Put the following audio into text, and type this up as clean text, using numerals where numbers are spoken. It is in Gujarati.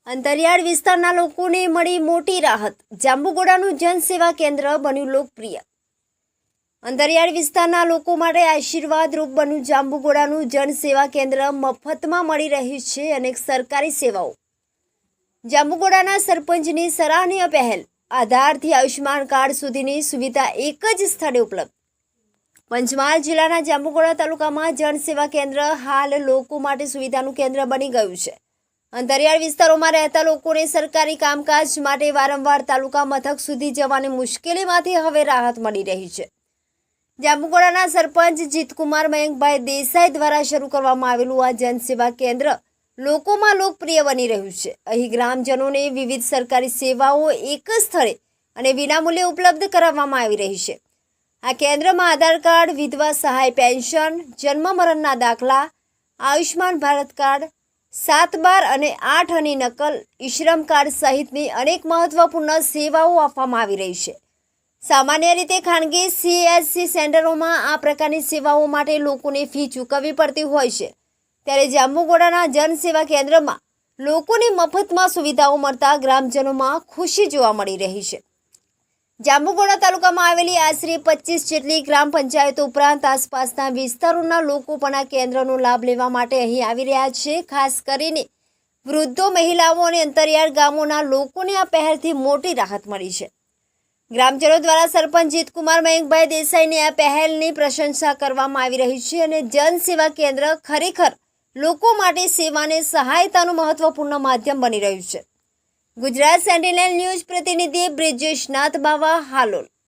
અંતરિયાળ વિસ્તારના લોકોને મળી મોટી રાહત. જાંબુઘોડાનું જનસેવા કેન્દ્ર બન્યું લોકપ્રિય. અંતરિયાળ વિસ્તારના લોકો માટે આશીર્વાદરૂપ બન્યું જાંબુઘોડાનું જનસેવા કેન્દ્ર. મફતમાં મળી રહી છે અનેક સરકારી સેવાઓ. જાંબુઘોડાના સરપંચની સરાહનીય પહેલ. આધારથી આયુષ્માન કાર્ડ સુધીની સુવિધા એક જ સ્થળે ઉપલબ્ધ. પંચમહાલ જિલ્લાના જાંબુઘોડા તાલુકામાં જનસેવા કેન્દ્ર હાલ લોકો માટે સુવિધાનું કેન્દ્ર બની ગયું છે. અંતરિયાળ વિસ્તારોમાં રહેતા લોકોને સરકારી કામકાજ માટે વારંવાર તાલુકા મથક સુધી જવાની મુશ્કેલીમાંથી હવે રાહત મળી રહી છે. જાંબુઘોડાના સરપંચ જીતકુમાર મયંકભાઈ દેસાઈ દ્વારા શરૂ કરવામાં આવેલું આ જનસેવા કેન્દ્ર લોકોમાં લોકપ્રિય બની રહ્યું છે. અહીં ગ્રામજનોને વિવિધ સરકારી સેવાઓ એક જ સ્થળે અને વિનામૂલ્યે ઉપલબ્ધ કરાવવામાં આવી રહી છે. આ કેન્દ્રમાં આધાર કાર્ડ, વિધવા સહાય પેન્શન, જન્મ મરણના દાખલા, આયુષ્માન ભારત કાર્ડ, 7/12 અને 8 આની નકલ, ઈશ્રમ કાર્ડ સહિતની અનેક મહત્વપૂર્ણ સેવાઓ આપવામાં આવી રહી છે. સામાન્ય રીતે ખાનગી CHC સેન્ટરોમાં આ પ્રકારની સેવાઓ માટે લોકોને ફી ચૂકવવી પડતી હોય છે, ત્યારે જાંબુઘોડાના જનસેવા કેન્દ્રમાં લોકોને મફતમાં સુવિધાઓ મળતા ગ્રામજનોમાં ખુશી જોવા મળી રહી છે. જાંબુઘોડા તાલુકામાં આવેલી આશરે 25 જેટલી ગ્રામ પંચાયતો ઉપરાંત આસપાસના વિસ્તારોના લોકો પણ આ કેન્દ્રનો લાભ લેવા માટે અહીં આવી રહ્યા છે. ખાસ કરીને વૃદ્ધો, મહિલાઓ અને અંતરિયાળ ગામોના લોકોને આ પહેલથી મોટી રાહત મળી છે. ગ્રામજનો દ્વારા સરપંચ જીતકુમાર મયંકભાઈ દેસાઈની આ પહેલની પ્રશંસા કરવામાં આવી રહી છે અને જનસેવા કેન્દ્ર ખરેખર લોકો માટે સેવાને સહાયતાનું મહત્વપૂર્ણ માધ્યમ બની રહ્યું છે. ગુજરાત સેન્ટિનલ ન્યૂઝ પ્રતિનિધિ બ્રિજેશ નાથ બાવા, હાલોલ.